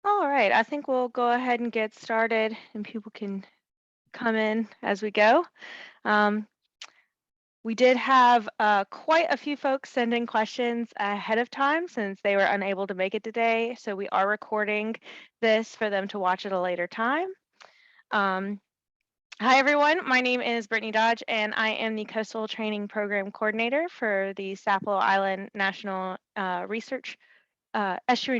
All right, I think we'll go ahead and get started and people can come in as we go. Um, we did have quite a few folks send in questions ahead of time since they were unable to make it today. So we are recording this for them to watch at a later time. Um, Hi, everyone. My name is Brittany Dodge, and I am the Coastal Training Program Coordinator for the Sapelo Island National Estuarine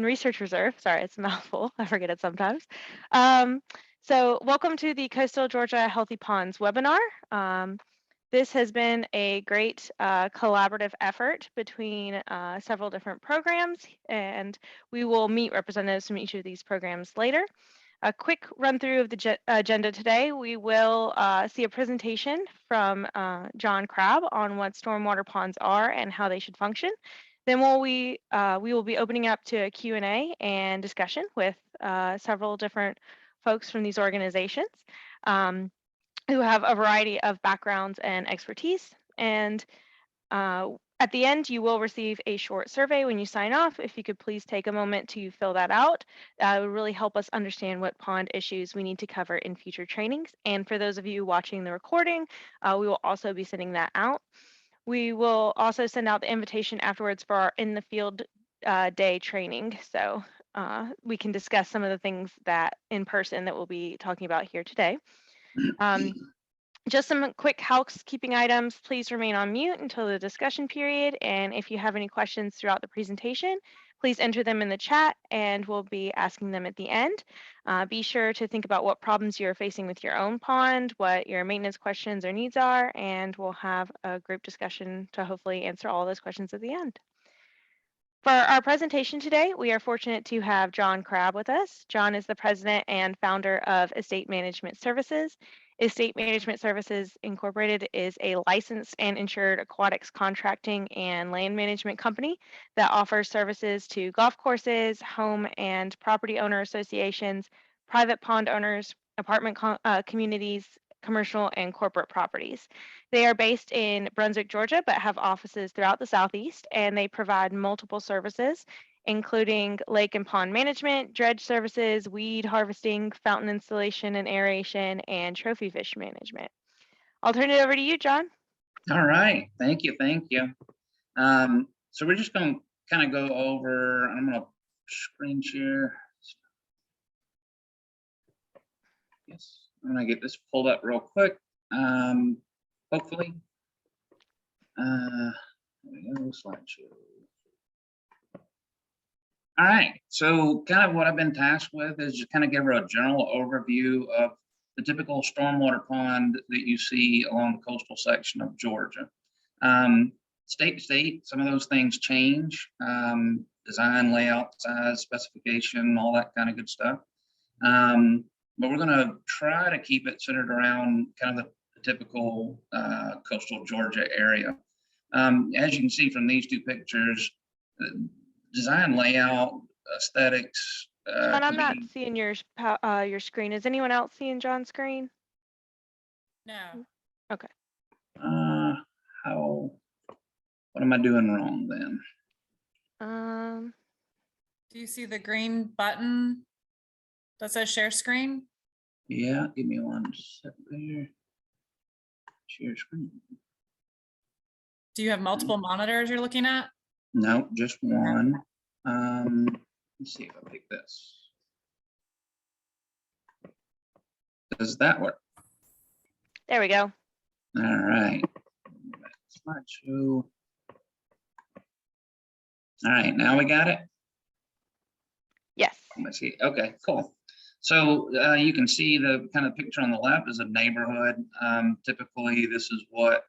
Research Reserve. Sorry, it's a mouthful. I forget it sometimes. So welcome to the Coastal Georgia Healthy Ponds webinar. This has been a great collaborative effort between several different programs, and we will meet representatives from each of these programs later. A quick run through of the agenda today. We will see a presentation from John Crabb on what stormwater ponds are and how they should function. Then we will be opening up to a Q&A and discussion with several different folks from these organizations who have a variety of backgrounds and expertise. And at the end, you will receive a short survey when you sign off. If you could please take a moment to fill that out, it would really help us understand what pond issues we need to cover in future trainings. And for those of you watching the recording, we will also be sending that out. We will also send out the invitation afterwards for our in the field day training. So we can discuss some of the things that in person that we'll be talking about here today. Just some quick housekeeping items. Please remain on mute until the discussion period. And if you have any questions throughout the presentation, please enter them in the chat and we'll be asking them at the end. Be sure to think about what problems you're facing with your own pond, what your maintenance questions or needs are, and we'll have a group discussion to hopefully answer all those questions at the end. For our presentation today, we are fortunate to have John Crabb with us. John is the president and founder of Estate Management Services. Estate Management Services Incorporated is a licensed and insured aquatics contracting and land management company that offers services to golf courses, home and property owner associations, private pond owners, apartment communities, commercial and corporate properties. They are based in Brunswick, Georgia, but have offices throughout the Southeast, and they provide multiple services, including lake and pond management, dredge services, weed harvesting, fountain installation and aeration, and trophy fish management. I'll turn it over to you, John. All right, thank you, thank you. So we're just going to kind of go over, I'm going to screen share. Yes, I'm going to get this pulled up real quick. Hopefully. There we go, slideshow. All right, so kind of what I've been tasked with is just kind of give her a general overview of the typical stormwater pond that you see along the coastal section of Georgia. State to state, some of those things change, design, layout, size, specification, all that kind of good stuff. But we're going to try to keep it centered around kind of the typical coastal Georgia area. As you can see from these two pictures, design, layout, aesthetics. John, I'm not seeing your screen. Is anyone else seeing John's screen? No. Okay. What am I doing wrong then? Do you see the green button that says share screen? Yeah, give me one second there. Share screen. Do you have multiple monitors you're looking at? No, just one. Let's see if I pick this. Does that work? There we go. All right. Slideshow. All right, now we got it? Yes. Let's see. Okay, cool. So you can see the kind of picture on the left is a neighborhood. Typically, this is what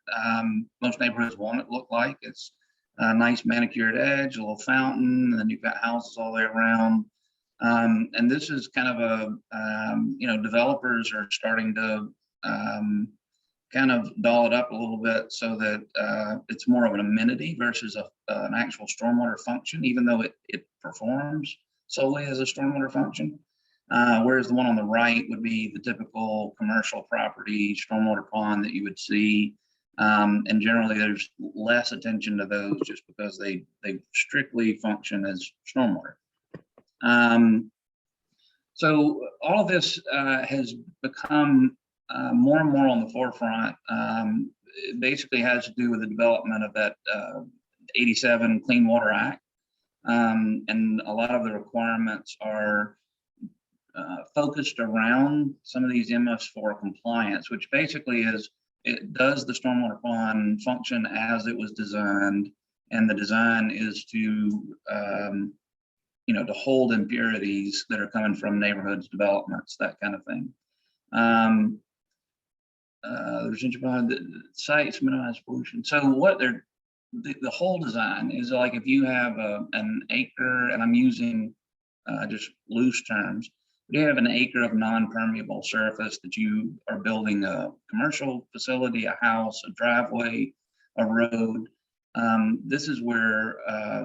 most neighborhoods want it to look like. It's a nice manicured edge, a little fountain, and then you've got houses all the way around. And this is kind of a, developers are starting to kind of doll it up a little bit so that it's more of an amenity versus an actual stormwater function, even though it performs solely as a stormwater function. Whereas the one on the right would be the typical commercial property stormwater pond that you would see. And generally there's less attention to those just because they strictly function as stormwater. So all of this has become more and more on the forefront. It basically has to do with the development of that 87 Clean Water Act. And a lot of the requirements are focused around some of these MS4 compliance, which basically is, does the stormwater pond function as it was designed? And the design is to, to hold impurities that are coming from neighborhoods, developments, that kind of thing. There's the sites minimize pollution. So what they're, the whole design is like, if you have an acre, and I'm using just loose terms, you have an acre of non-permeable surface that you are building a commercial facility, a house, a driveway, a road. This is where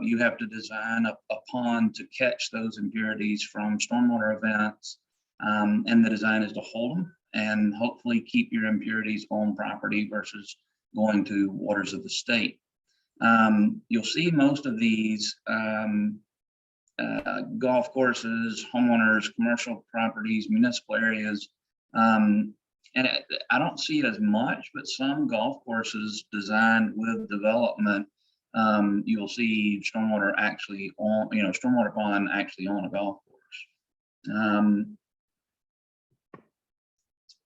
you have to design a pond to catch those impurities from stormwater events. And the design is to hold them and hopefully keep your impurities on property versus going to waters of the state. You'll see most of these golf courses, homeowners, commercial properties, municipal areas. And I don't see it as much, but some golf courses designed with development, you'll see stormwater actually on, stormwater pond actually on a golf course.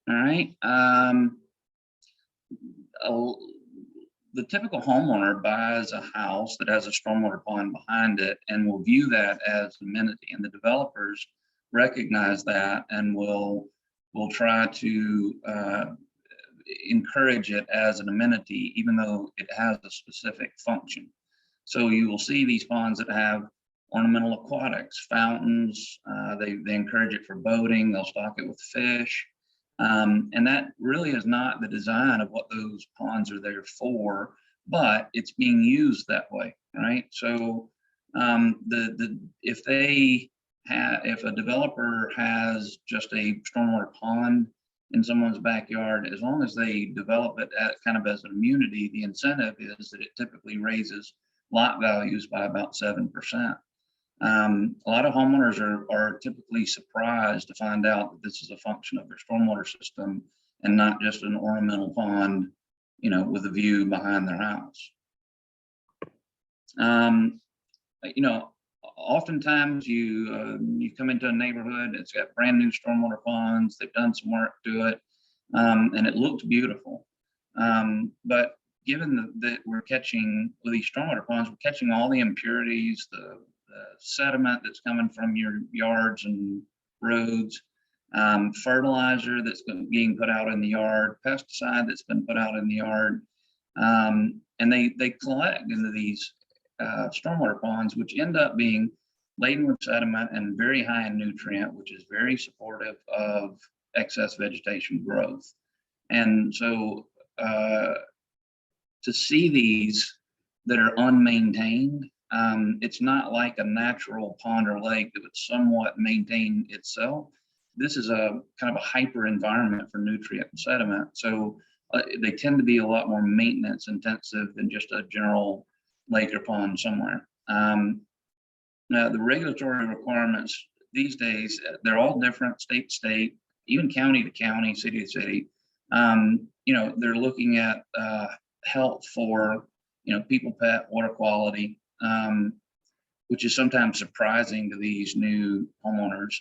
All right. The typical homeowner buys a house that has a stormwater pond behind it and will view that as an amenity, and the developers recognize that and will try to encourage it as an amenity, even though it has a specific function. So you will see these ponds that have ornamental aquatics, fountains. They encourage it for boating. They'll stock it with fish. And that really is not the design of what those ponds are there for, but it's being used that way, right? So if a developer has just a stormwater pond in someone's backyard, as long as they develop it kind of as an amenity, the incentive is that it typically raises lot values by about 7%. A lot of homeowners are typically surprised to find out that this is a function of their stormwater system and not just an ornamental pond, with a view behind their house. Oftentimes you come into a neighborhood, it's got brand new stormwater ponds, they've done some work to it, and it looks beautiful. But given that we're catching, with these stormwater ponds, we're catching all the impurities, the sediment that's coming from your yards and roads, fertilizer that's being put out in the yard, pesticide that's been put out in the yard, and they collect into these stormwater ponds, which end up being laden with sediment and very high in nutrient, which is very supportive of excess vegetation growth. And so to see these that are unmaintained, it's not like a natural pond or lake that would somewhat maintain itself. This is a kind of a hyper environment for nutrient and sediment. So they tend to be a lot more maintenance intensive than just a general lake or pond somewhere. Now the regulatory requirements these days, they're all different state to state, even county to county, city to city. They're looking at health for, people, pet, water quality, which is sometimes surprising to these new homeowners,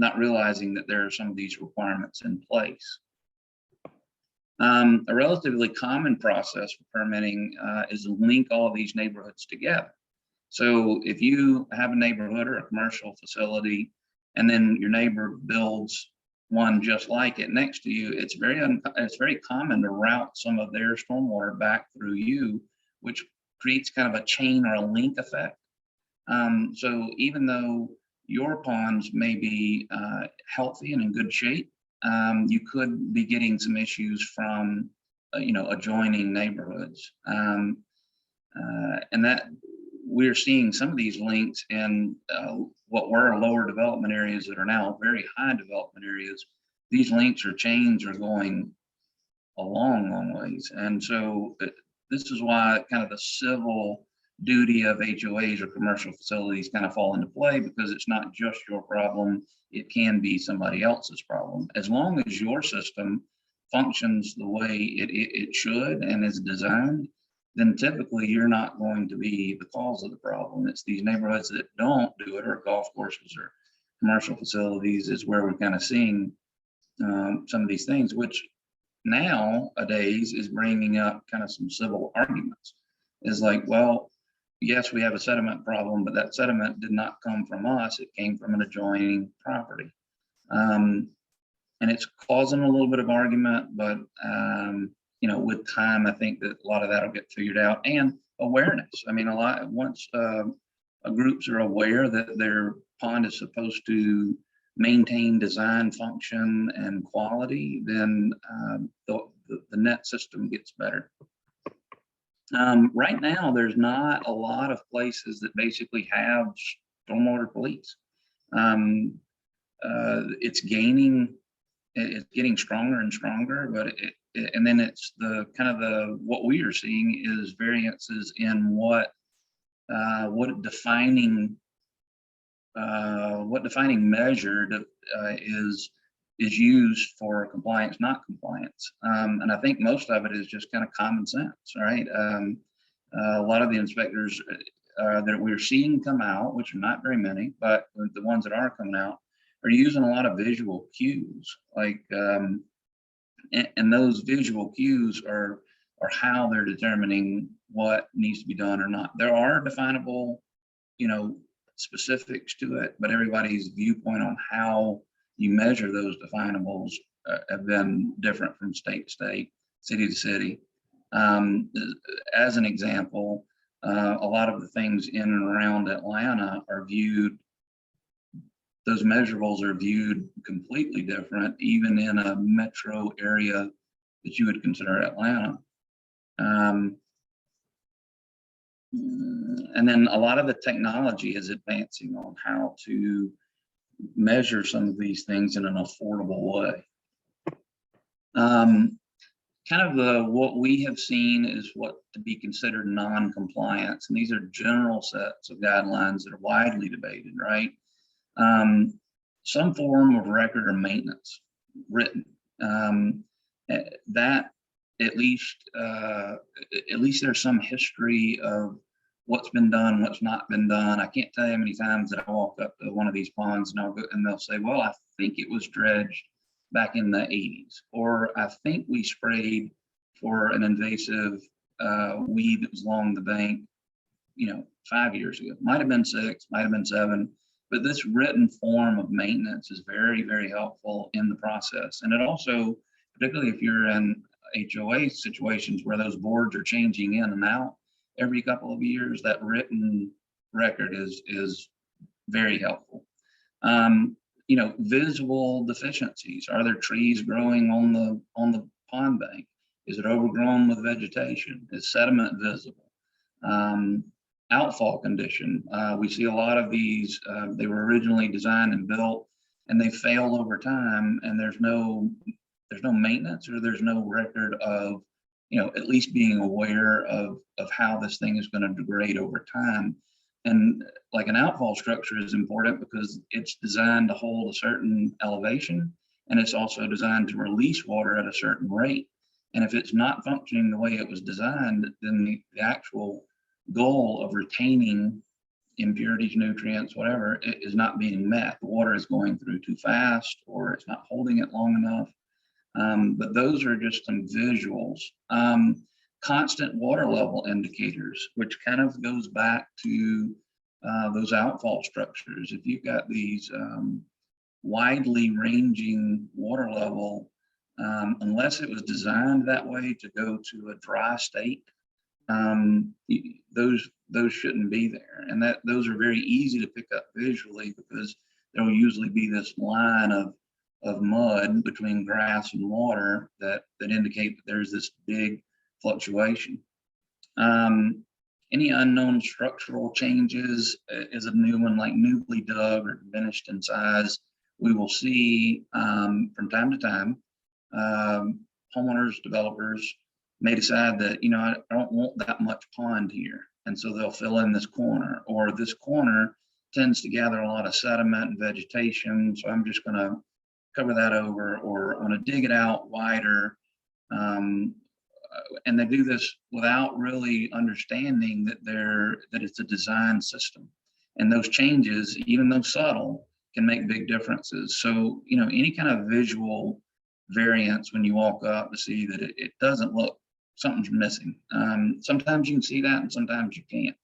not realizing that there are some of these requirements in place. A relatively common process for permitting is to link all of these neighborhoods together. So if you have a neighborhood or a commercial facility, and then your neighbor builds one just like it next to you, it's very common to route some of their stormwater back through you, which creates kind of a chain or a link effect. So even though your ponds may be healthy and in good shape, you could be getting some issues from adjoining neighborhoods, and that we're seeing some of these links in what were lower development areas that are now very high development areas. These links or chains are going a long ways, and so this is why kind of the civil duty of HOAs or commercial facilities kind of fall into play, because it's not just your problem. It can be somebody else's problem. As long as your system functions the way it should and is designed, then typically you're not going to be the cause of the problem. It's these neighborhoods that don't do it, or golf courses or commercial facilities, is where we're kind of seeing some of these things, which nowadays is bringing up kind of some civil arguments. Is like, well, yes, we have a sediment problem, but that sediment did not come from us. It came from an adjoining property. And it's causing a little bit of argument, but you know, with time, I think that a lot of that will get figured out, and awareness. I mean, once groups are aware that their pond is supposed to maintain design, function, and quality, then the net system gets better. Right now, there's not a lot of places that basically have stormwater police. It's getting stronger and stronger, but and then it's the kind of what we are seeing is variances in what defining measure is used for compliance, not compliance. And I think most of it is just kind of common sense, right? A lot of the inspectors that we're seeing come out, which are not very many, but the ones that are coming out are using a lot of visual cues, like, and those visual cues are how they're determining what needs to be done or not. There are definable, you know, specifics to it, but everybody's viewpoint on how you measure those definables have been different from state to state, city to city. As an example, a lot of the things in and around Atlanta are viewed, those measurables are viewed completely different, even in a metro area that you would consider Atlanta. And then a lot of the technology is advancing on how to measure some of these things in an affordable way. Kind of what we have seen is what to be considered non-compliance, and these are general sets of guidelines that are widely debated, right? Some form of record or maintenance written, that at least there's some history of what's been done, what's not been done. I can't tell you how many times that I walk up to one of these ponds and I'll go and they'll say, well, I think it was dredged back in the 80s, or I think we sprayed for an invasive weed that was along the bank, you know, 5 years ago. Might have been 6, might have been 7, but this written form of maintenance is very, very helpful in the process. And it also, particularly if you're in HOA situations where those boards are changing in and out every couple of years, that written record is very helpful. You know, visual deficiencies. Are there trees growing on the pond bank? Is it overgrown with vegetation? Is sediment visible? Outfall condition. We see a lot of these, they were originally designed and built and they failed over time, and there's no maintenance, or there's no record of, you know, at least being aware of how this thing is going to degrade over time. And like an outfall structure is important because it's designed to hold a certain elevation, and it's also designed to release water at a certain rate. And if it's not functioning the way it was designed, then the actual goal of retaining impurities, nutrients, whatever, it is not being met. The water is going through too fast, or it's not holding it long enough. But those are just some visuals. Constant water level indicators, which kind of goes back to those outfall structures. If you've got these widely ranging water level, unless it was designed that way to go to a dry state, those shouldn't be there. And those are very easy to pick up visually, because there will usually be this line of mud between grass and water that indicate that there's this big fluctuation. Any unknown structural changes is a new one, like newly dug or diminished in size. We will see from time to time. Homeowners, developers may decide that, you know, I don't want that much pond here, and so they'll fill in this corner, or this corner tends to gather a lot of sediment and vegetation, so I'm just going to cover that over, or I'm going to dig it out wider. And they do this without really understanding that it's a design system, and those changes, even though subtle, can make big differences. So, you know, any kind of visual variance when you walk up to see that it doesn't look, something's missing. Sometimes you can see that, and sometimes you can't.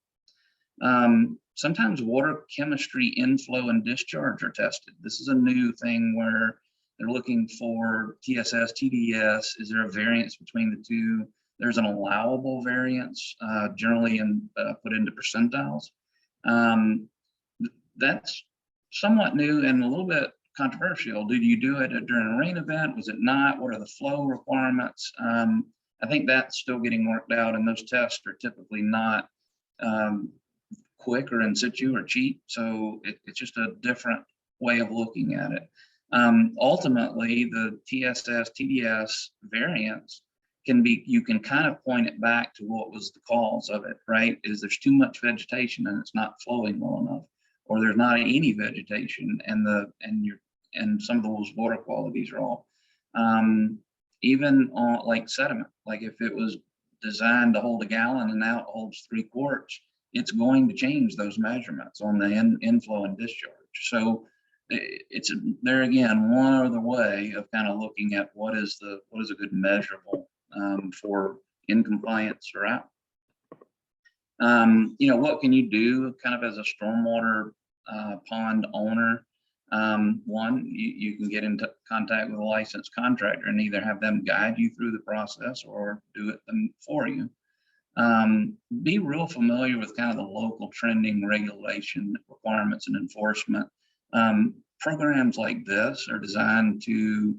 Sometimes water chemistry inflow and discharge are tested. This is a new thing where they're looking for TSS, TDS. Is there a variance between the two? There's an allowable variance, generally put into percentiles. That's somewhat new and a little bit controversial. Did you do it during a rain event? Was it not? What are the flow requirements? I think that's still getting worked out, and those tests are typically not quick or in situ or cheap. So it's just a different way of looking at it. Ultimately, the TSS, TDS variance can be, you can kind of point it back to what was the cause of it, right? Is there's too much vegetation and it's not flowing well enough, or there's not any vegetation and some of those water qualities are off. Even on like sediment, like if it was designed to hold a gallon and now it holds 3 quarts, it's going to change those measurements on the inflow and discharge. So it's there again, one other way of kind of looking at what is a good measurable for in compliance or out. You know, what can you do kind of as a stormwater pond owner? One, you can get into contact with a licensed contractor and either have them guide you through the process or do it for you. Be real familiar with kind of the local trending regulation requirements and enforcement. Programs like this are designed to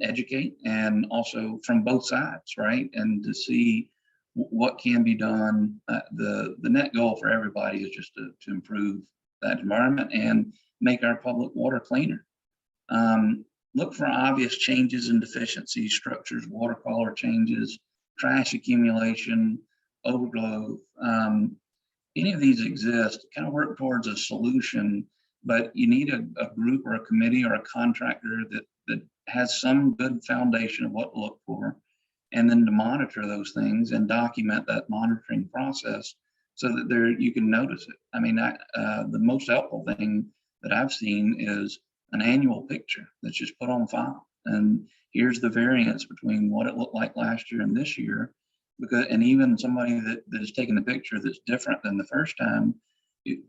educate, and also from both sides, right? And to see what can be done. The net goal for everybody is just to improve that environment and make our public water cleaner. Look for obvious changes and deficiencies, structures, water color changes, trash accumulation, overgrowth. Any of these exist, kind of work towards a solution, but you need a group or a committee or a contractor that has some good foundation of what to look for, and then to monitor those things and document that monitoring process so that you can notice it. I mean, the most helpful thing that I've seen is an annual picture that's just put on file. And here's the variance between what it looked like last year and this year. And even somebody that is taking a picture that's different than the first time,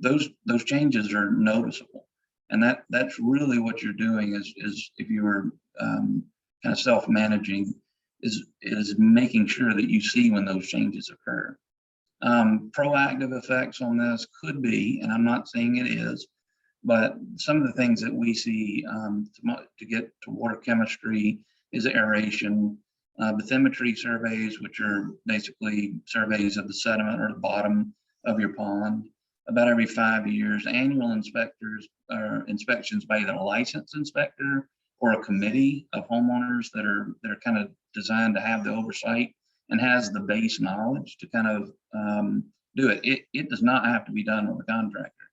those changes are noticeable. And that's really what you're doing is if you were kind of self-managing, is making sure that you see when those changes occur. Proactive effects on this could be, and I'm not saying it is, but some of the things that we see to get to water chemistry is aeration, bathymetry surveys, which are basically surveys of the sediment or the bottom of your pond about every 5 years. Annual inspections by either a licensed inspector or a committee of homeowners that are kind of designed to have the oversight and has the base knowledge to kind of do it. It does not have to be done with a contractor.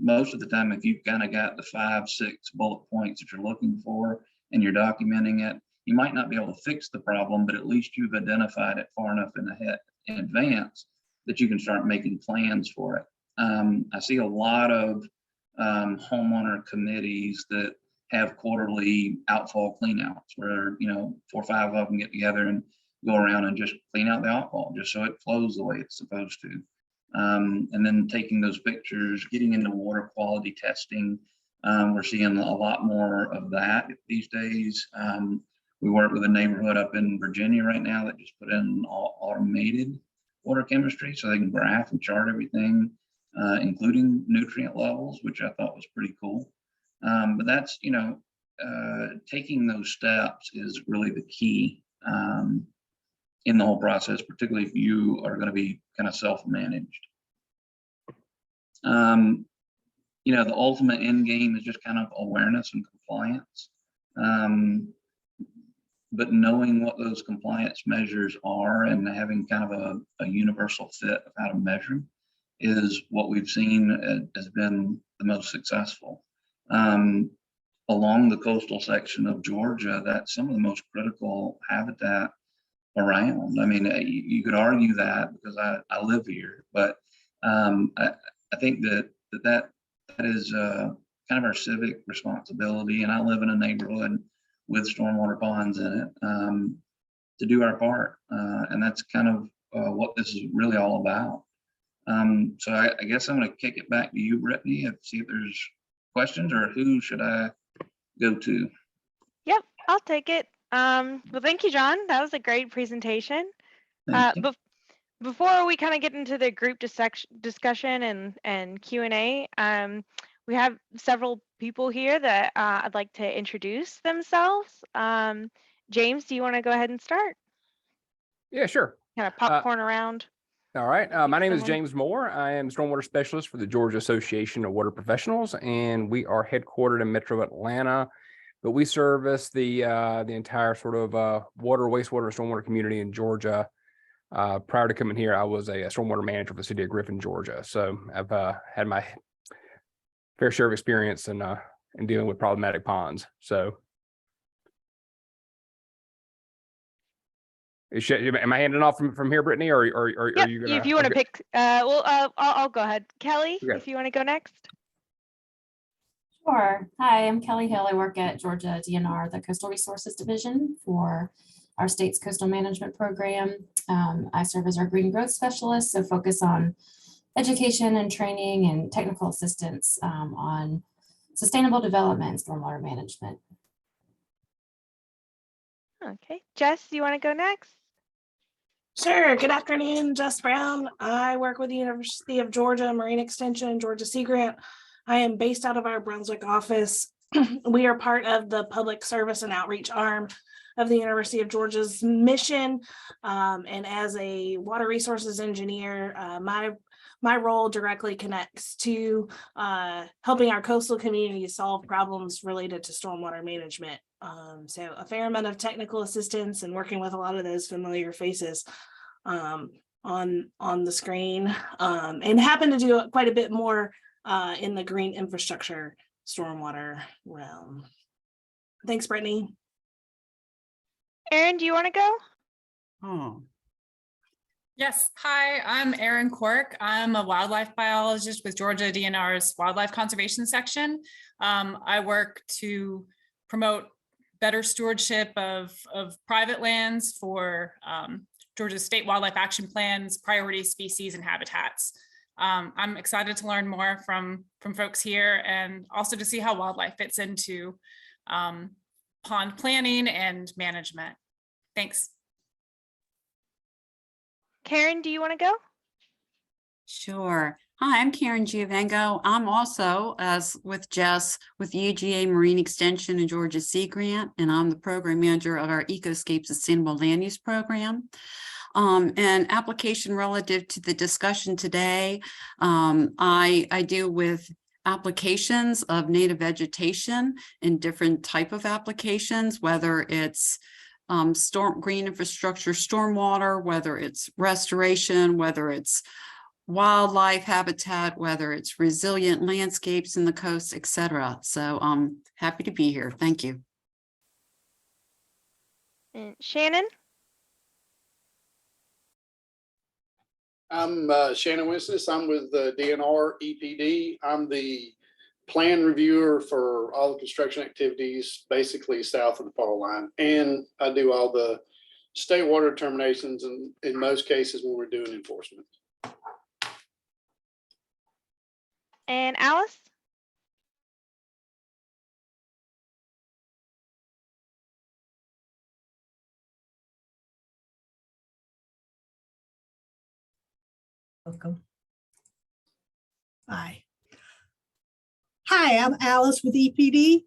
Most of the time, if you've kind of got the 5, 6 bullet points that you're looking for and you're documenting it, you might not be able to fix the problem, but at least you've identified it far enough in advance that you can start making plans for it. I see a lot of homeowner committees that have quarterly outfall cleanouts where, 4 or 5 of them get together and go around and just clean out the outfall just so it flows the way it's supposed to. And then taking those pictures, getting into water quality testing. We're seeing a lot more of that these days. We work with a neighborhood up in Virginia right now that just put in automated water chemistry so they can graph and chart everything, including nutrient levels, which I thought was pretty cool. But that's, taking those steps is really the key in the whole process, particularly if you are going to be kind of self-managed. The ultimate end game is just kind of awareness and compliance. but knowing what those compliance measures are and having kind of a universal fit of how to measure them is what we've seen has been the most successful. Along the coastal section of Georgia, that's some of the most critical habitat around. I mean, you could argue that because I live here, but I think that is kind of our civic responsibility. And I live in a neighborhood with stormwater ponds in it to do our part. And that's kind of what this is really all about. So I guess I'm going to kick it back to you, Brittany, and see if there's questions, or who should I go to? Yep, I'll take it. Well, thank you, John. That was a great presentation. Before we kind of get into the group discussion and Q&A, we have several people here that I'd like to introduce themselves. James, do you want to go ahead and start? Yeah, sure. Kind of popcorn around. All right. My name is James Moore. I am Stormwater Specialist for the Georgia Association of Water Professionals, and we are headquartered in Metro Atlanta, but we service the entire sort of water, wastewater, and stormwater community in Georgia. Prior to coming here, I was a stormwater manager for the city of Griffin, Georgia. So I've had my fair share of experience in dealing with problematic ponds. So am I handing off from here, Brittany, or are you gonna? If you want to pick, I'll go ahead. Kelly, Okay. if you want to go next. Sure. Hi, I'm Kelly Hill. I work at Georgia DNR, the Coastal Resources Division for our state's coastal management program. I serve as our green growth specialist, so focus on education and training and technical assistance on sustainable development and stormwater management. Okay, Jess, do you want to go next? Sure. Good afternoon, Jess Brown. I work with the University of Georgia Marine Extension, Georgia Sea Grant. I am based out of our Brunswick office. We are part of the public service and outreach arm of the University of Georgia's mission. And as a water resources engineer, my role directly connects to helping our coastal communities solve problems related to stormwater management. So a fair amount of technical assistance and working with a lot of those familiar faces on the screen, and happen to do quite a bit more in the green infrastructure stormwater realm. Thanks, Brittany. Erin, do you want to go? Oh, Yes. Hi, I'm Erin Cork. I'm a wildlife biologist with Georgia DNR's Wildlife Conservation Section. I work to promote better stewardship of private lands for Georgia's State Wildlife Action Plan's priority species and habitats. I'm excited to learn more from folks here, and also to see how wildlife fits into pond planning and management. Thanks. Karen, do you want to go? sure. Hi, I'm Karen Giovango. I'm also, as with Jess, with UGA Marine Extension and Georgia Sea Grant, and I'm the program manager of our Ecoscape Sustainable Land Use Program. An application relative to the discussion today, I deal with applications of native vegetation and different type of applications, whether it's green infrastructure, stormwater, whether it's restoration, whether it's wildlife habitat, whether it's resilient landscapes in the coast, etc. So I'm happy to be here. Thank you. And Shannon? I'm Shannon Winsness. I'm with the DNR EPD. I'm the plan reviewer for all the construction activities, basically south of the fall line. And I do all the state water determinations, and in most cases when we're doing enforcement. And Alice? Welcome. Hi, I'm Alice with EPD.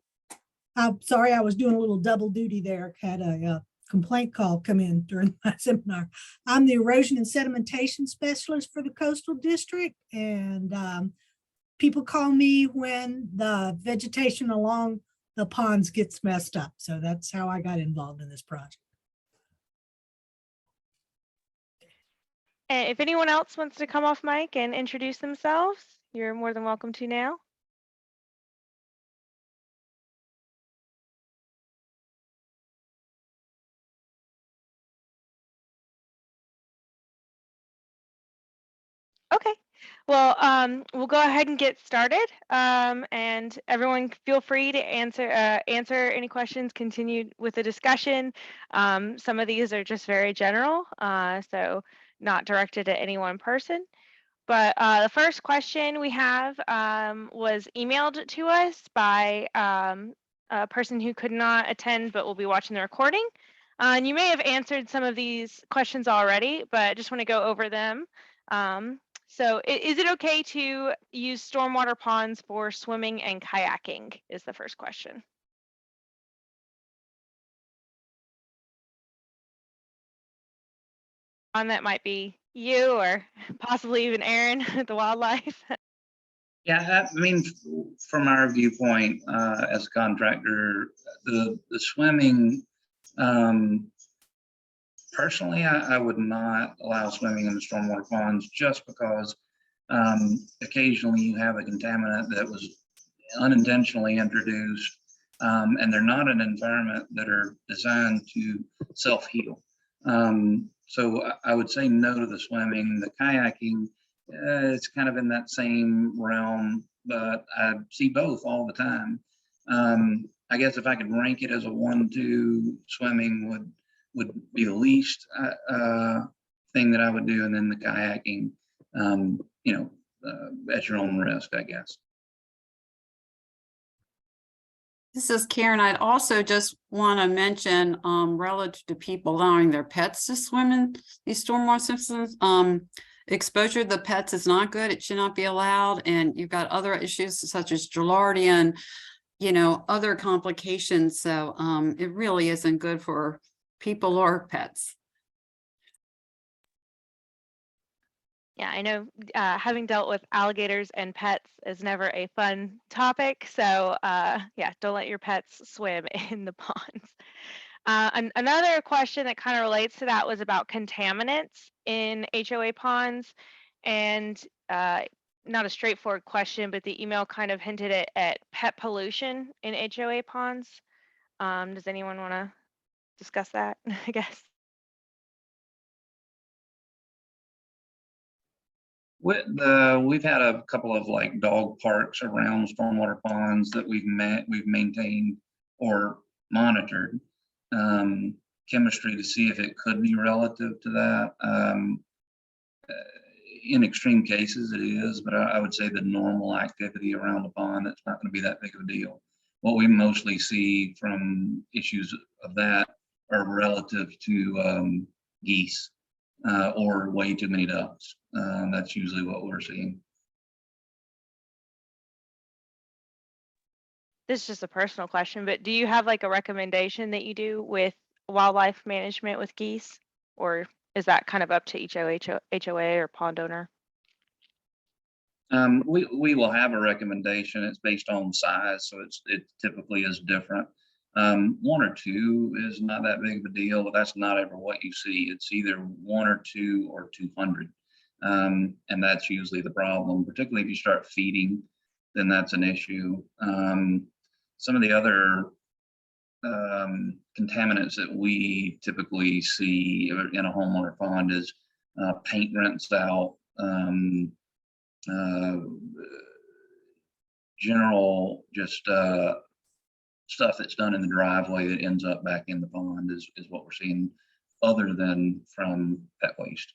I'm sorry, I was doing a little double duty there. Had a complaint call come in during my seminar. I'm the erosion and sedimentation specialist for the coastal district, and people call me when the vegetation along the ponds gets messed up. So that's how I got involved in this project. And if anyone else wants to come off mic and introduce themselves, you're more than welcome to now. Okay, well, we'll go ahead and get started. And everyone feel free to answer any questions, continue with the discussion. Some of these are just very general, so not directed at any one person. But the first question we have was emailed to us by a person who could not attend but will be watching the recording. And you may have answered some of these questions already, but I just want to go over them. So is it okay to use stormwater ponds for swimming and kayaking is the first question. That might be you or possibly even Aaron at the wildlife. Yeah, I mean, from our viewpoint, as a contractor, the swimming, personally, I would not allow swimming in the stormwater ponds just because occasionally you have a contaminant that was unintentionally introduced, and they're not an environment that are designed to self-heal. So I would say no to the swimming. The kayaking, it's kind of in that same realm, but I see both all the time. I guess if I could rank it as a 1-2, swimming would be the least thing that I would do, and then the kayaking, at your own risk, I guess. This is Karen. I'd also just want to mention, relative to people allowing their pets to swim in these stormwater systems, exposure to the pets is not good. It should not be allowed. And you've got other issues such as Giardia and, other complications. So it really isn't good for people or pets. Yeah, I know having dealt with alligators and pets is never a fun topic. So yeah, don't let your pets swim in the ponds. Another question that kind of relates to that was about contaminants in HOA ponds. And not a straightforward question, but the email kind of hinted at pet pollution in HOA ponds. Does anyone want to discuss that, I guess? We've had a couple of like dog parks around stormwater ponds that we've maintained or monitored chemistry to see if it could be relative to that. In extreme cases, it is, but I would say the normal activity around the pond, it's not going to be that big of a deal. What we mostly see from issues of that are relative to geese or way too many ducks. That's usually what we're seeing. This is just a personal question, but do you have like a recommendation that you do with wildlife management with geese? Or is that kind of up to each HOA or pond owner? We will have a recommendation. It's based on size, so it typically is different. 1 or 2 is not that big of a deal, but that's not ever what you see. It's either 1 or 2 or 200. And that's usually the problem, particularly if you start feeding, then that's an issue. Some of the other contaminants that we typically see in a homeowner pond is paint rinse out, general just stuff that's done in the driveway that ends up back in the pond is what we're seeing, other than from pet waste.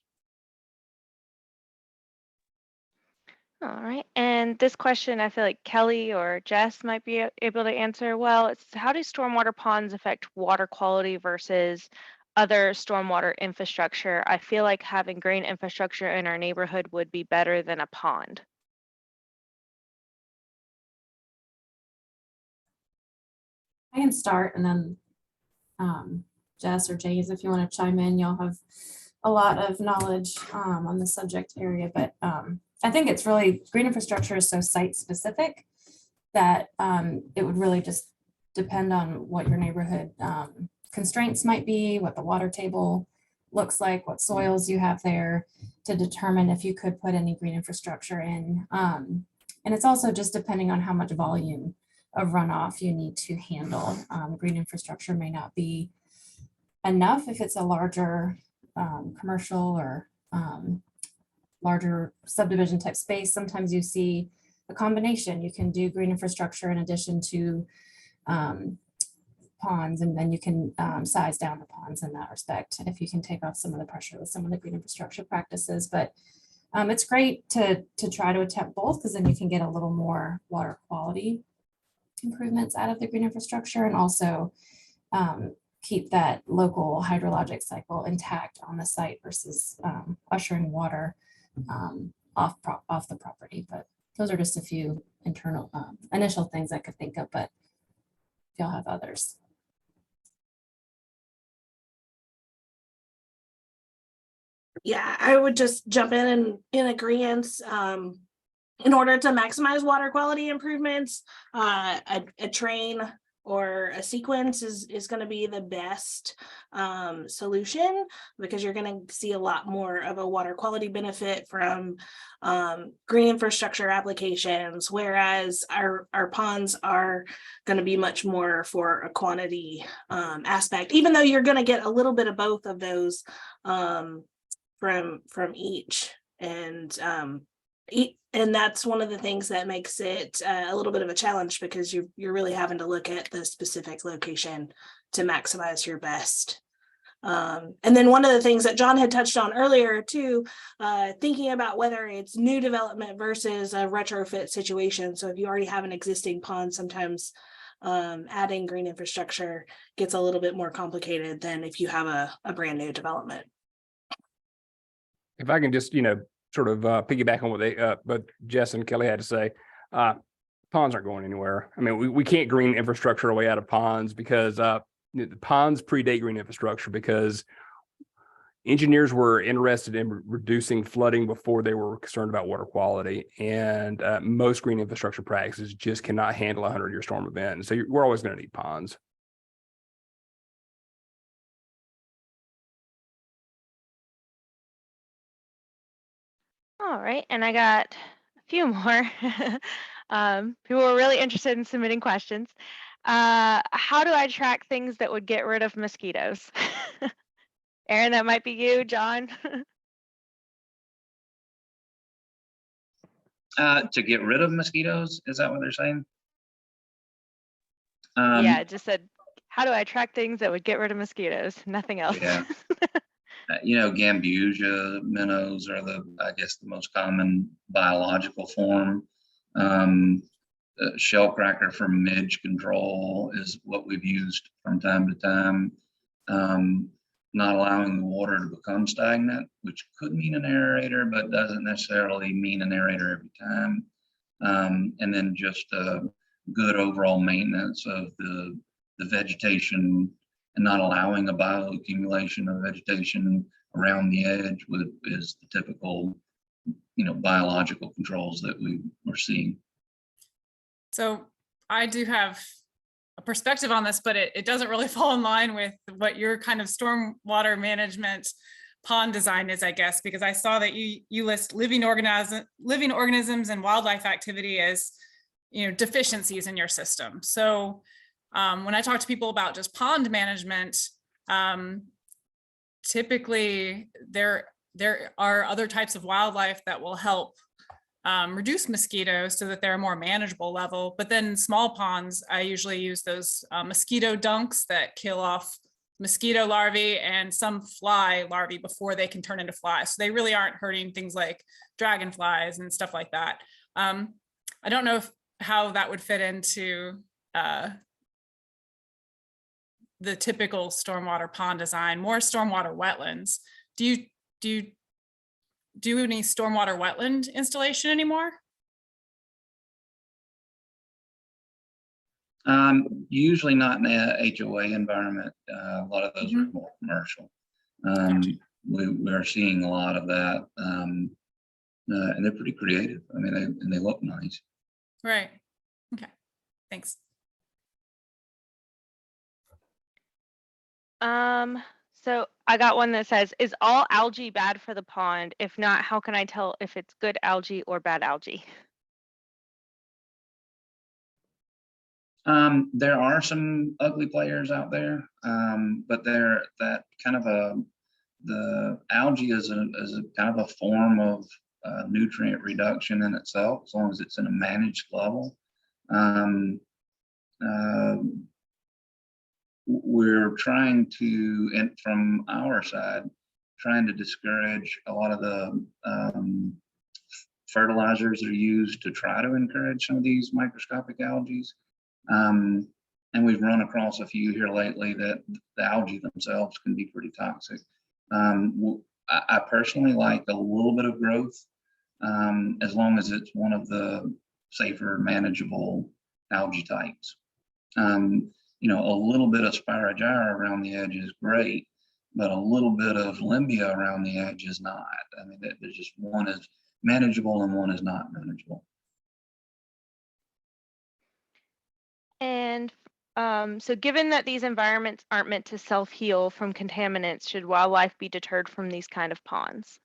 All right, and this question I feel like Kelly or Jess might be able to answer well. It's how do stormwater ponds affect water quality versus other stormwater infrastructure? I feel like having green infrastructure in our neighborhood would be better than a pond. I can start, and then Jess or James, if you want to chime in, y'all have a lot of knowledge on the subject area, but I think it's really, green infrastructure is so site specific that it would really just depend on what your neighborhood constraints might be, what the water table looks like, what soils you have there, to determine if you could put any green infrastructure in. And it's also just depending on how much volume of runoff you need to handle. Green infrastructure may not be enough if it's a larger commercial or larger subdivision type space. Sometimes you see a combination. You can do green infrastructure in addition to ponds, and then you can size down the ponds in that respect if you can take off some of the pressure with some of the green infrastructure practices. But it's great to try to attempt both, because then you can get a little more water quality improvements out of the green infrastructure, and also keep that local hydrologic cycle intact on the site versus ushering water off the property. But those are just a few internal initial things I could think of, but if y'all have others. Yeah, I would just jump in agreement. In order to maximize water quality improvements, a train or a sequence is going to be the best solution, because you're going to see a lot more of a water quality benefit from green infrastructure applications, whereas our ponds are going to be much more for a quantity aspect, even though you're going to get a little bit of both of those from each. And that's one of the things that makes it a little bit of a challenge, because you're really having to look at the specific location to maximize your best. And then one of the things that John had touched on earlier too, thinking about whether it's new development versus a retrofit situation. So if you already have an existing pond, sometimes adding green infrastructure gets a little bit more complicated than if you have a brand new development. If I can just, sort of piggyback on what but Jess and Kelly had to say, ponds aren't going anywhere. I mean, we can't green infrastructure our way out of ponds, because the ponds predate green infrastructure, because engineers were interested in reducing flooding before they were concerned about water quality. And most green infrastructure practices just cannot handle a 100-year storm event. And so we're always going to need ponds. All right, and I got a few more. People were really interested in submitting questions. How do I track things that would get rid of mosquitoes? Aaron, that might be you. John? To get rid of mosquitoes, is that what they're saying? Yeah, it just said, how do I track things that would get rid of mosquitoes? Nothing else. Yeah. Gambusia minnows are I guess the most common biological form. Shell cracker for midge control is what we've used from time to time. Not allowing the water to become stagnant, which could mean an aerator, but doesn't necessarily mean an aerator every time. And then just good overall maintenance of the vegetation, and not allowing a bioaccumulation of vegetation around the edge is the typical, biological controls that we were seeing. So I do have a perspective on this, but it doesn't really fall in line with what your kind of stormwater management pond design is, I guess, because I saw that you list living organisms and wildlife activity as, deficiencies in your system. So when I talk to people about just pond management, typically there are other types of wildlife that will help reduce mosquitoes so that they're a more manageable level. But then small ponds, I usually use those mosquito dunks that kill off mosquito larvae and some fly larvae before they can turn into flies. So they really aren't hurting things like dragonflies and stuff like that. I don't know how that would fit into the typical stormwater pond design. More stormwater wetlands. Do you do any stormwater wetland installation anymore? Usually not in a HOA environment. A lot of those are more commercial. We are seeing a lot of that, and they're pretty creative. I mean, they look nice. Right. Okay. Thanks. So I got one that says, is all algae bad for the pond? If not, how can I tell if it's good algae or bad algae? There are some ugly players out there, but they're that kind of the algae is a kind of a form of nutrient reduction in itself, as long as it's in a managed level. We're trying to, and from our side, trying to discourage a lot of the fertilizers that are used to try to encourage some of these microscopic algae. And we've run across a few here lately that the algae themselves can be pretty toxic. I personally like a little bit of growth, as long as it's one of the safer, manageable algae types. You know, a little bit of Spiragyra around the edge is great, but a little bit of Limbia around the edge is not. I mean, there's just one is manageable and one is not manageable. And so given that these environments aren't meant to self-heal from contaminants, should wildlife be deterred from these kind of ponds?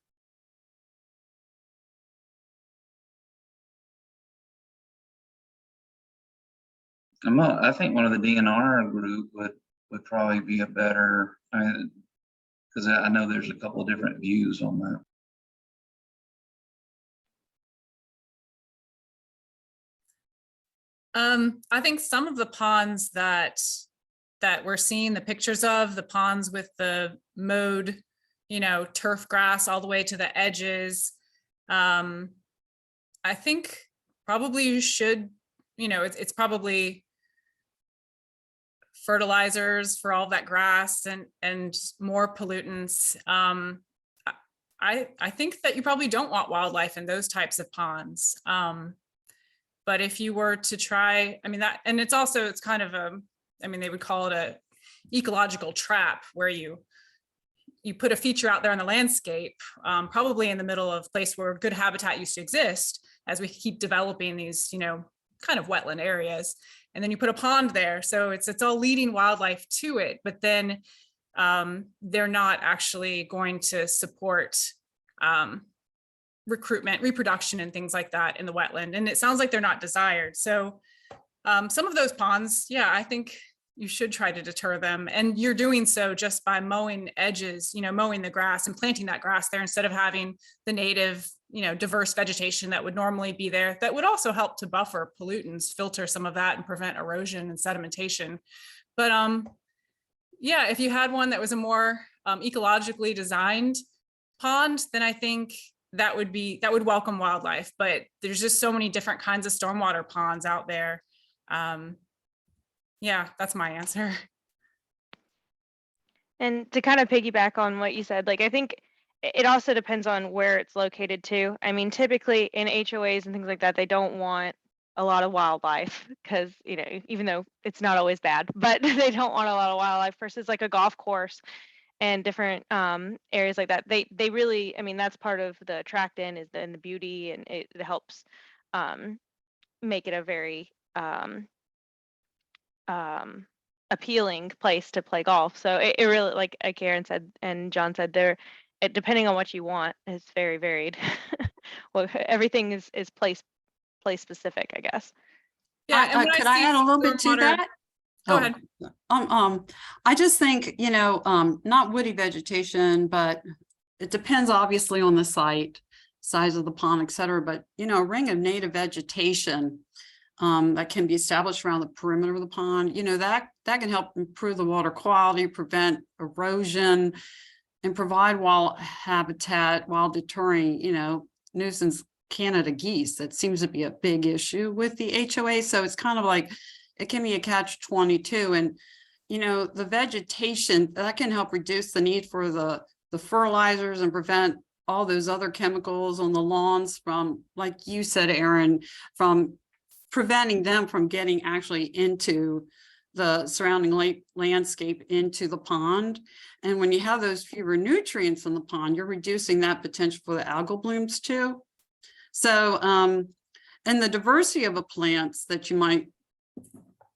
I think one of the DNR group would probably be a better, because I know there's a couple of different views on that. I think some of the ponds that we're seeing the pictures of, the ponds with the mowed, turf grass all the way to the edges, I think probably you should, it's probably fertilizers for all that grass and more pollutants. I think that you probably don't want wildlife in those types of ponds. But if you were to try, and it's kind of they would call it a ecological trap, where you put a feature out there on the landscape, probably in the middle of a place where good habitat used to exist, as we keep developing these, kind of wetland areas. And then you put a pond there. So it's all leading wildlife to it, but then they're not actually going to support recruitment, reproduction, and things like that in the wetland. And it sounds like they're not desired. So some of those ponds, I think you should try to deter them. And you're doing so just by mowing edges, mowing the grass and planting that grass there, instead of having the native, diverse vegetation that would normally be there. That would also help to buffer pollutants, filter some of that, and prevent erosion and sedimentation. But if you had one that was a more ecologically designed pond, then I think that would welcome wildlife. But there's just so many different kinds of stormwater ponds out there. That's my answer. And to kind of piggyback on what you said, I think it also depends on where it's located too. I mean, typically in HOAs and things like that, they don't want a lot of wildlife because, even though it's not always bad, but they don't want a lot of wildlife versus like a golf course and different areas like that. They really, that's part of the attract-in is the beauty, and it helps make it a very appealing place to play golf. So it really, like Karen said and John said, depending on what you want, is very varied. Well, everything is place specific, I guess. Yeah, could I add a little bit to that? Go ahead. I just think, not woody vegetation, but it depends obviously on the site, size of the pond, et cetera. But, a ring of native vegetation that can be established around the perimeter of the pond, that can help improve the water quality, prevent erosion, and provide wild habitat while deterring, nuisance Canada geese. That seems to be a big issue with the HOA. So it's kind of like, it can be a catch-22. And, the vegetation, that can help reduce the need for the fertilizers and prevent all those other chemicals on the lawns from, like you said, Aaron, from preventing them from getting actually into the surrounding landscape, into the pond. And when you have those fewer nutrients in the pond, you're reducing that potential for the algal blooms too. So, and the diversity of the plants that you might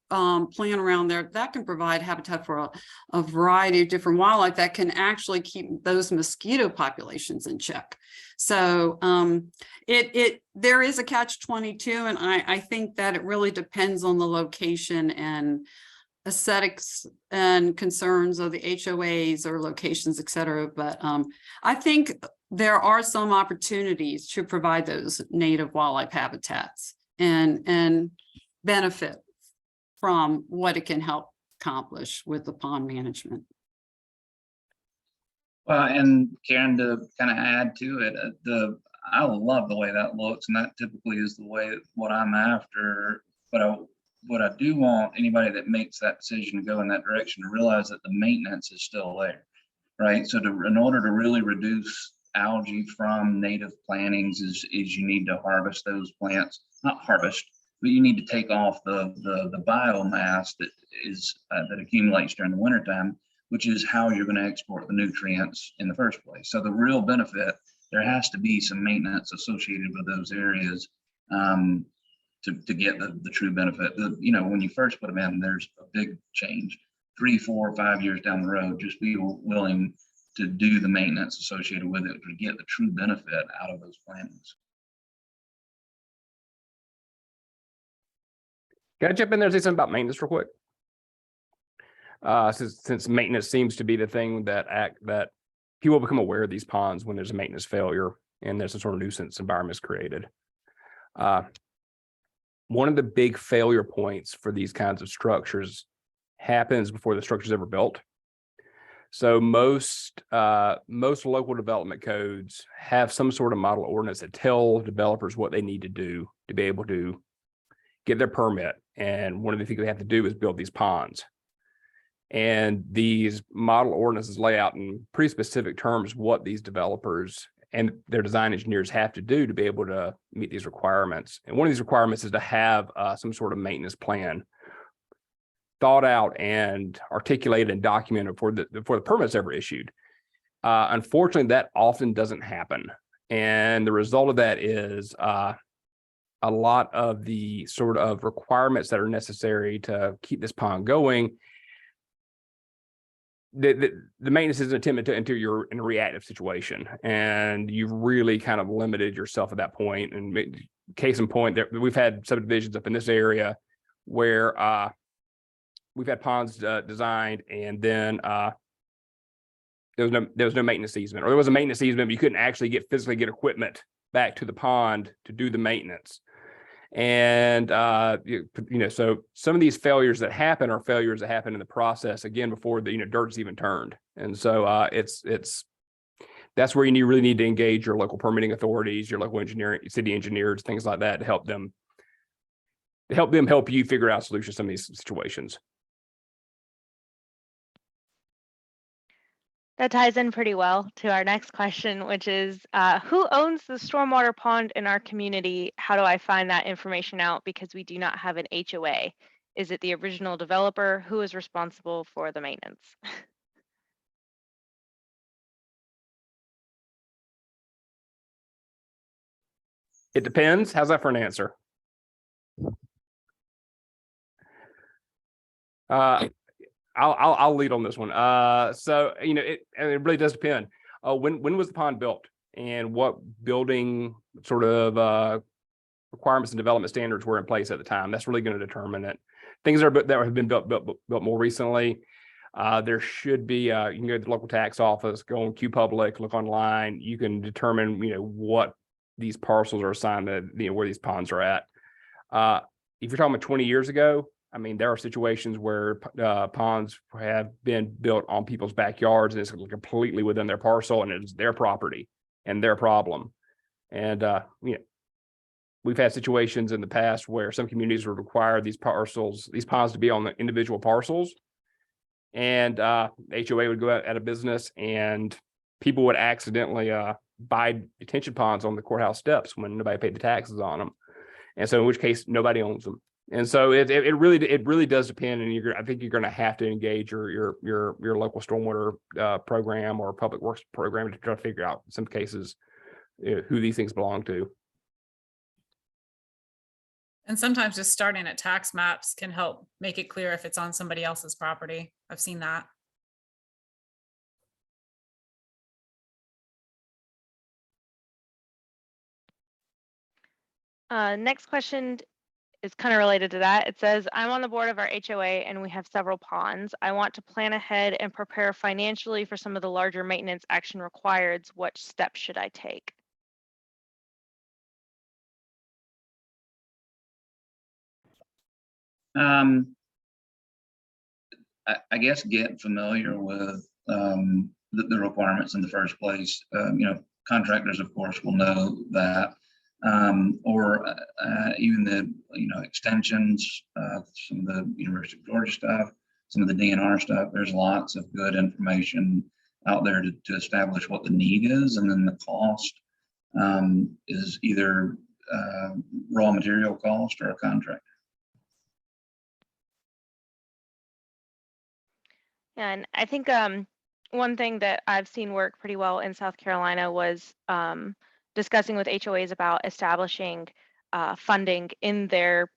plan around there, that can provide habitat for a variety of different wildlife that can actually keep those mosquito populations in check. So there is a catch-22, and I think that it really depends on the location and aesthetics and concerns of the HOAs or locations, et cetera. But I think there are some opportunities to provide those native wildlife habitats and benefit from what it can help accomplish with the pond management. Well, and Karen, to kind of add to it, I love the way that looks, and that typically is the way what I'm after. But what I do want anybody that makes that decision to go in that direction to realize that the maintenance is still there, right? So in order to really reduce algae from native plantings is you need to harvest those plants, not harvest, but you need to take off the biomass that accumulates during the wintertime, which is how you're going to export the nutrients in the first place. So the real benefit, there has to be some maintenance associated with those areas to get the true benefit. When you first put them in, there's a big change. 3, 4, 5 years down the road, just be willing to do the maintenance associated with it to get the true benefit out of those plantings. Can I jump in there and say something about maintenance real quick? Since maintenance seems to be the thing that people become aware of these ponds when there's a maintenance failure and there's some sort of nuisance environment is created. One of the big failure points for these kinds of structures happens before the structure's ever built. So most local development codes have some sort of model ordinance that tell developers what they need to do to be able to get their permit. And one of the things they have to do is build these ponds. And these model ordinances lay out in pretty specific terms what these developers and their design engineers have to do to be able to meet these requirements. And one of these requirements is to have some sort of maintenance plan thought out and articulated and documented before the permit's ever issued. Unfortunately, that often doesn't happen. And the result of that is a lot of the sort of requirements that are necessary to keep this pond going, the maintenance isn't attended to until you're in a reactive situation, and you've really kind of limited yourself at that point. And case in point, we've had subdivisions up in this area where we've had ponds designed, and then there was no maintenance easement, or there was a maintenance easement, but you couldn't actually physically get equipment back to the pond to do the maintenance. And so some of these failures that happen are failures that happen in the process, again, before the dirt's even turned. And so that's where you really need to engage your local permitting authorities, your local engineering, city engineers, things like that, to help them help you figure out solutions to some of these situations. That ties in pretty well to our next question, which is who owns the stormwater pond in our community? How do I find that information out? Because we do not have an HOA. Is it the original developer? Who is responsible for the maintenance? It depends. How's that for an answer? I'll lead on this one. So it really does depend. When was the pond built, and what building sort of requirements and development standards were in place at the time? That's really going to determine it. Things that have been built more recently, there should be. You can go to the local tax office, go on Q Public, look online. You can determine what these parcels are assigned to, where these ponds are at. If you're talking about 20 years ago, I mean, there are situations where ponds have been built on people's backyards and it's completely within their parcel and it's their property and their problem. And, we've had situations in the past where some communities would require these ponds to be on the individual parcels, and the HOA would go out of business and people would accidentally buy detention ponds on the courthouse steps when nobody paid the taxes on them. And so in which case nobody owns them. And so it really does depend, and I think you're going to have to engage your local stormwater program or public works program to try to figure out in some cases who these things belong to. And sometimes just starting at tax maps can help make it clear if it's on somebody else's property. I've seen that. Next question is kind of related to that. It says, I'm on the board of our HOA and we have several ponds. I want to plan ahead and prepare financially for some of the larger maintenance action required. What steps should I take? I guess get familiar with the requirements in the first place. Contractors, of course, will know that, or even the extensions, some of the University of Georgia stuff, some of the DNR stuff. There's lots of good information out there to establish what the need is, and then the cost is either raw material cost or a contract. And I think one thing that I've seen work pretty well in South Carolina was discussing with HOAs about establishing funding in their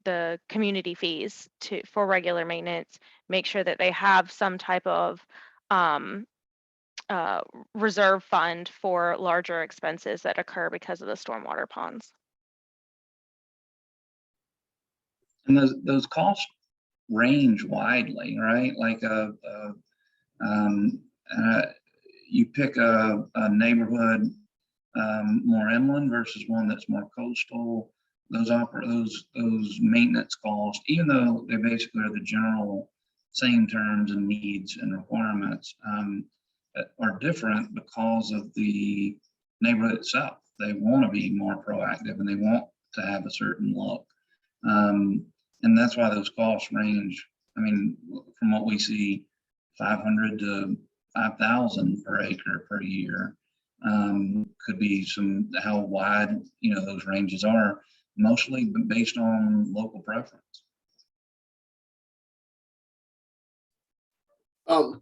the community fees for regular maintenance. Make sure that they have some type of reserve fund for larger expenses that occur because of the stormwater ponds. And those costs range widely, right? Like you pick a neighborhood more inland versus one that's more coastal. Those maintenance costs, even though they basically are the general same terms and needs and requirements, are different because of the neighborhood itself. They want to be more proactive and they want to have a certain look. And that's why those costs range. I mean, from what we see, 500 to 5,000 per acre per year. Could be how wide those ranges are, mostly based on local preference.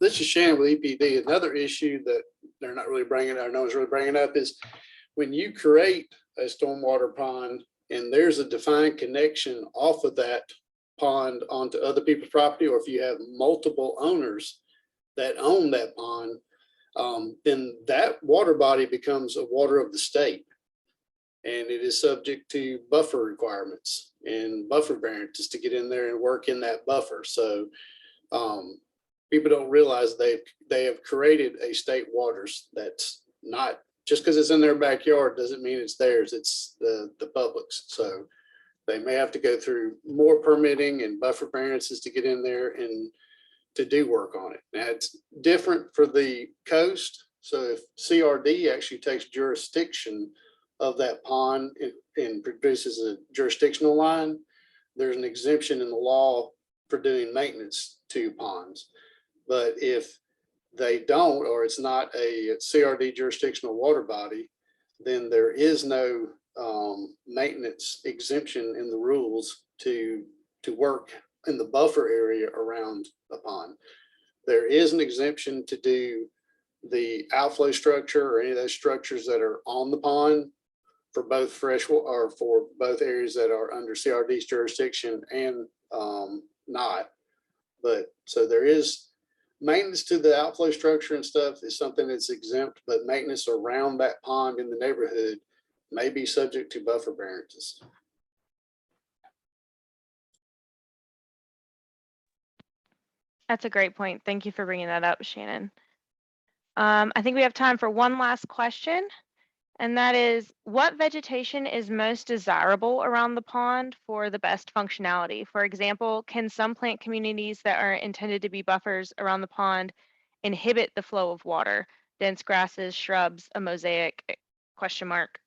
This is Shannon with EPD. Another issue that they're not really bringing up, no one's really bringing up, is when you create a stormwater pond and there's a defined connection off of that pond onto other people's property, or if you have multiple owners that own that pond, then that water body becomes a water of the state. And it is subject to buffer requirements and buffer variances to get in there and work in that buffer. So people don't realize they have created a state waters that's not, just because it's in their backyard doesn't mean it's theirs, it's the public's. So they may have to go through more permitting and buffer variances to get in there and to do work on it. Now it's different for the coast. So if CRD actually takes jurisdiction of that pond and produces a jurisdictional line, there's an exemption in the law for doing maintenance to ponds. But if they don't, or it's not a CRD jurisdictional water body, then there is no maintenance exemption in the rules to work in the buffer area around the pond. There is an exemption to do the outflow structure or any of those structures that are on the pond for both freshwater, or for both areas that are under CRD's jurisdiction and not. But so there is maintenance to the outflow structure and stuff is something that's exempt, but maintenance around that pond in the neighborhood may be subject to buffer variances. That's a great point. Thank you for bringing that up, Shannon. I think we have time for one last question, and that is, what vegetation is most desirable around the pond for the best functionality? For example, can some plant communities that are intended to be buffers around the pond inhibit the flow of water? Dense grasses, shrubs, a mosaic, question mark.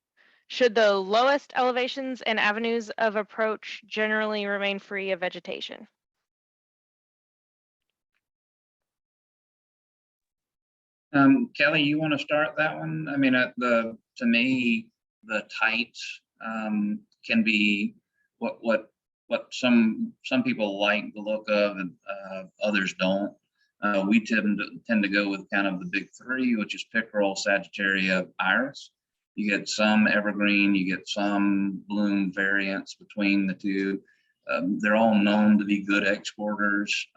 Should the lowest elevations and avenues of approach generally remain free of vegetation? Kelly, you want to start that one? I mean, to me, the tight can be what some people like the look of, and others don't. We tend to go with kind of the big three, which is pickerel, Sagittaria, iris. You get some evergreen, you get some bloom variants between the two. They're all known to be good exporters.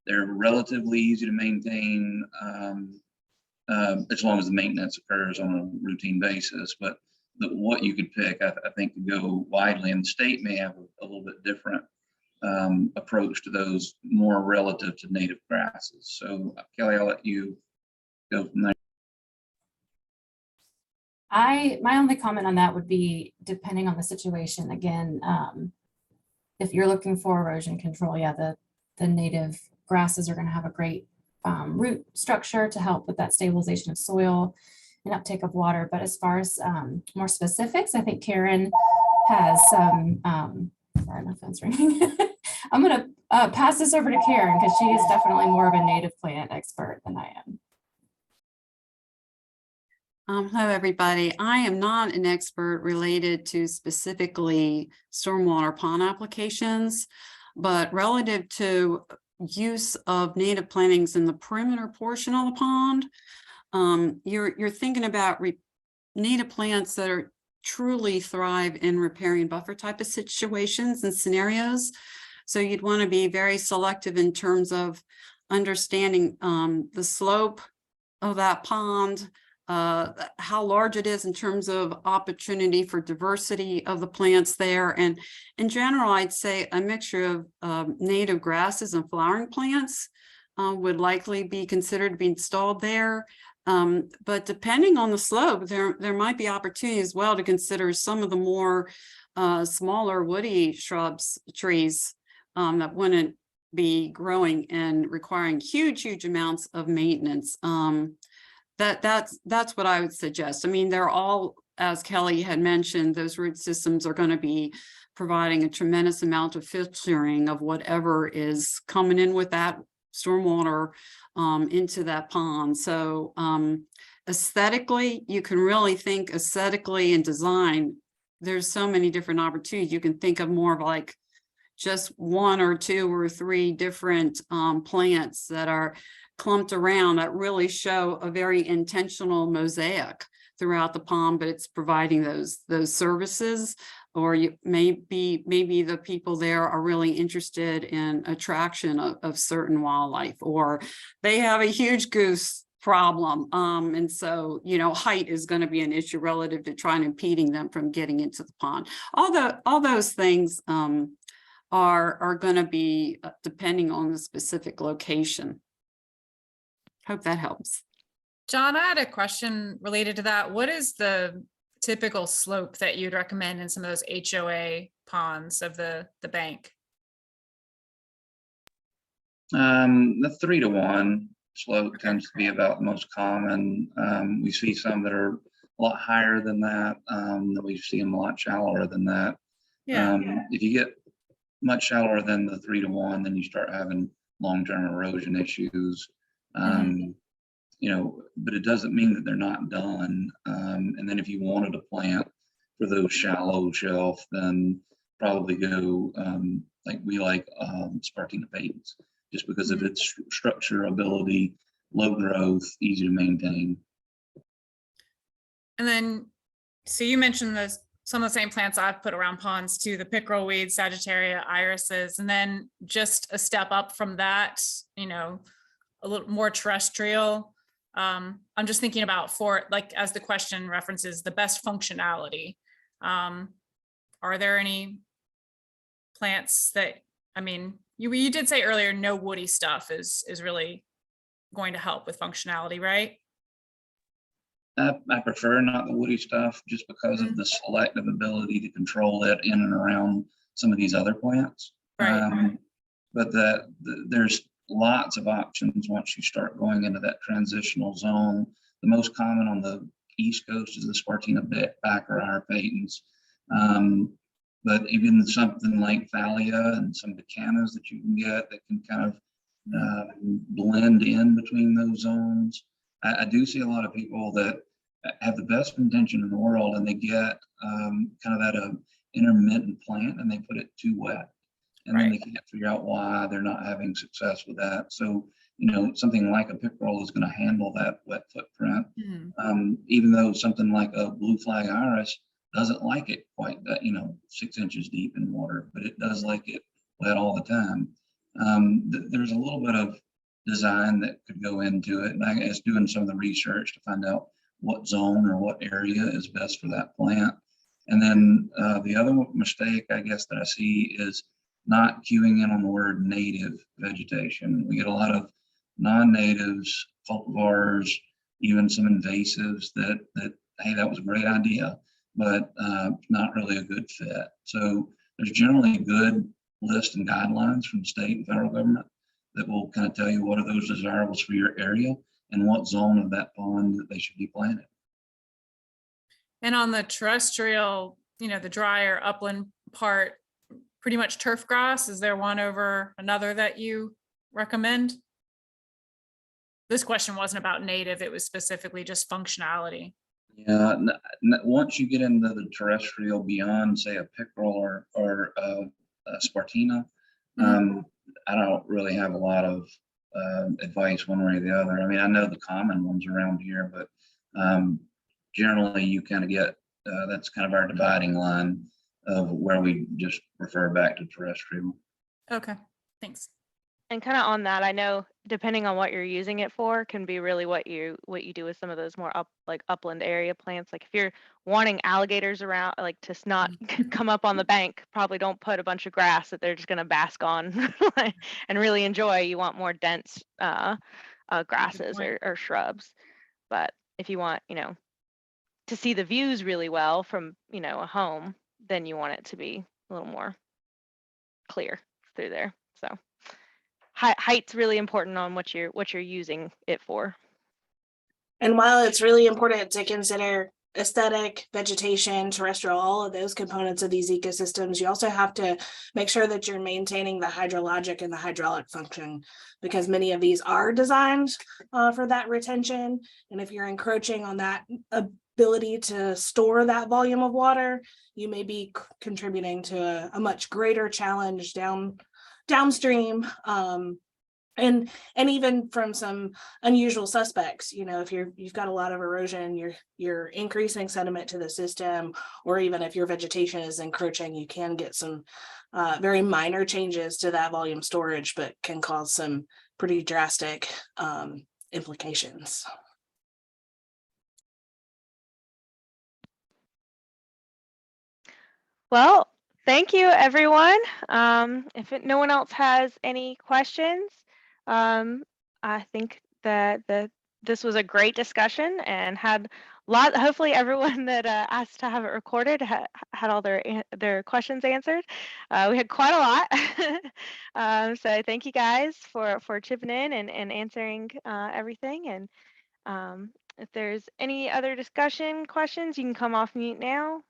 They're relatively easy to maintain as long as the maintenance occurs on a routine basis. But what you could pick, I think, could go widely, and the state may have a little bit different approach to those more relative to native grasses. So Kelly, I'll let you go from there. My only comment on that would be depending on the situation. Again, if you're looking for erosion control, yeah, the native grasses are going to have a great root structure to help with that stabilization of soil and uptake of water. But as far as more specifics, I think Karen has some, sorry, my phone's ringing. I'm going to pass this over to Karen because she is definitely more of a native plant expert than I am. Hello, everybody. I am not an expert related to specifically stormwater pond applications, but relative to use of native plantings in the perimeter portion of the pond, you're thinking about native plants that are truly thrive in riparian buffer type of situations and scenarios. So you'd want to be very selective in terms of understanding the slope of that pond, how large it is in terms of opportunity for diversity of the plants there. And in general, I'd say a mixture of native grasses and flowering plants would likely be considered to be installed there. But depending on the slope, there might be opportunity as well to consider some of the more smaller woody shrubs, trees that wouldn't be growing and requiring huge amounts of maintenance. That's what I would suggest. I mean, they're all, as Kelly had mentioned, those root systems are going to be providing a tremendous amount of filtering of whatever is coming in with that stormwater into that pond. So aesthetically, you can really think aesthetically and design. There's so many different opportunities. You can think of more of like just 1 or 2 or 3 different plants that are clumped around that really show a very intentional mosaic throughout the pond, but it's providing those services. Or maybe the people there are really interested in attraction of certain wildlife, or they have a huge goose problem. And so, height is going to be an issue relative to trying impeding them from getting into the pond. All those things are going to be depending on the specific location. Hope that helps. John, I had a question related to that. What is the typical slope that you'd recommend in some of those HOA ponds of the bank? The 3-to-1 slope tends to be about the most common. We see some that are a lot higher than that, that we see them a lot shallower than that. Yeah. If you get much shallower than the 3-to-1, then you start having long-term erosion issues. But it doesn't mean that they're not done. And then if you wanted to plant for those shallow shelf, then probably go like Spartina Payton's, just because of its structure, ability, low growth, easy to maintain. And then, so you mentioned some of the same plants I've put around ponds too, the pickerel weed, Sagittaria, irises, and then just a step up from that, a little more terrestrial. I'm just thinking about as the question references, the best functionality. Are there any plants that, you did say earlier, no woody stuff is really going to help with functionality, right? I prefer not the woody stuff just because of the selective ability to control it in and around some of these other plants. Right. But there's lots of options once you start going into that transitional zone. The most common on the East Coast is the Spartina Backer Payton's. But even something like Thalia and some of the cannas that you can get that can kind of blend in between those zones. I do see a lot of people that have the best intention in the world, and they get kind of that intermittent plant, and they put it too wet, and then they can't figure out why they're not having success with that. So something like a pickerel is going to handle that wet footprint. Mhm. Even though something like a blue flag iris doesn't like it quite that, 6 inches deep in water, but it does like it wet all the time. There's a little bit of design that could go into it. And I guess doing some of the research to find out what zone or what area is best for that plant. And then the other mistake, I guess, that I see is not queuing in on the word native vegetation. We get a lot of non-natives, cultivars, even some invasives that hey, that was a great idea, but not really a good fit. So there's generally a good list and guidelines from the state and federal government that will kind of tell you what are those desirables for your area and what zone of that pond that they should be planted. And on the terrestrial, the drier upland part, pretty much turf grass. Is there one over another that you recommend? This question wasn't about native, it was specifically just functionality. Yeah, once you get into the terrestrial beyond, say, a pickerel or a Spartina, I don't really have a lot of advice one way or the other. I mean, I know the common ones around here, but generally you kind of get, that's kind of our dividing line of where we just refer back to terrestrial. Okay, thanks. And kind of on that, I know depending on what you're using it for can be really what you do with some of those more upland area plants. Like if you're wanting alligators around, like to not come up on the bank, probably don't put a bunch of grass that they're just going to bask on and really enjoy. You want more dense grasses or shrubs. But if you want, to see the views really well from, a home, then you want it to be a little more clear through there. So height's really important on what you're using it for. And while it's really important to consider aesthetic, vegetation, terrestrial, all of those components of these ecosystems, you also have to make sure that you're maintaining the hydrologic and the hydraulic function, because many of these are designed for that retention. And if you're encroaching on that ability to store that volume of water, you may be contributing to a much greater challenge downstream. And even from some unusual suspects, if you've got a lot of erosion, you're increasing sediment to the system, or even if your vegetation is encroaching, you can get some very minor changes to that volume storage, but can cause some pretty drastic implications. Well, thank you, everyone. If no one else has any questions, I think that this was a great discussion and had hopefully everyone that asked to have it recorded had all their questions answered. We had quite a lot. So thank you guys for chipping in and answering everything. And if there's any other discussion questions, you can come off mute now.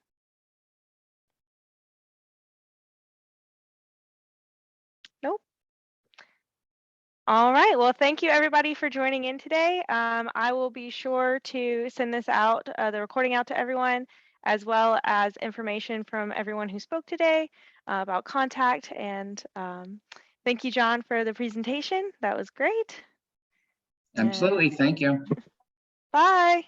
Nope. All right. Well, thank you everybody for joining in today. I will be sure to send this out, the recording out to everyone, as well as information from everyone who spoke today about contact. And thank you, John, for the presentation. That was great. Absolutely. Thank you. Bye.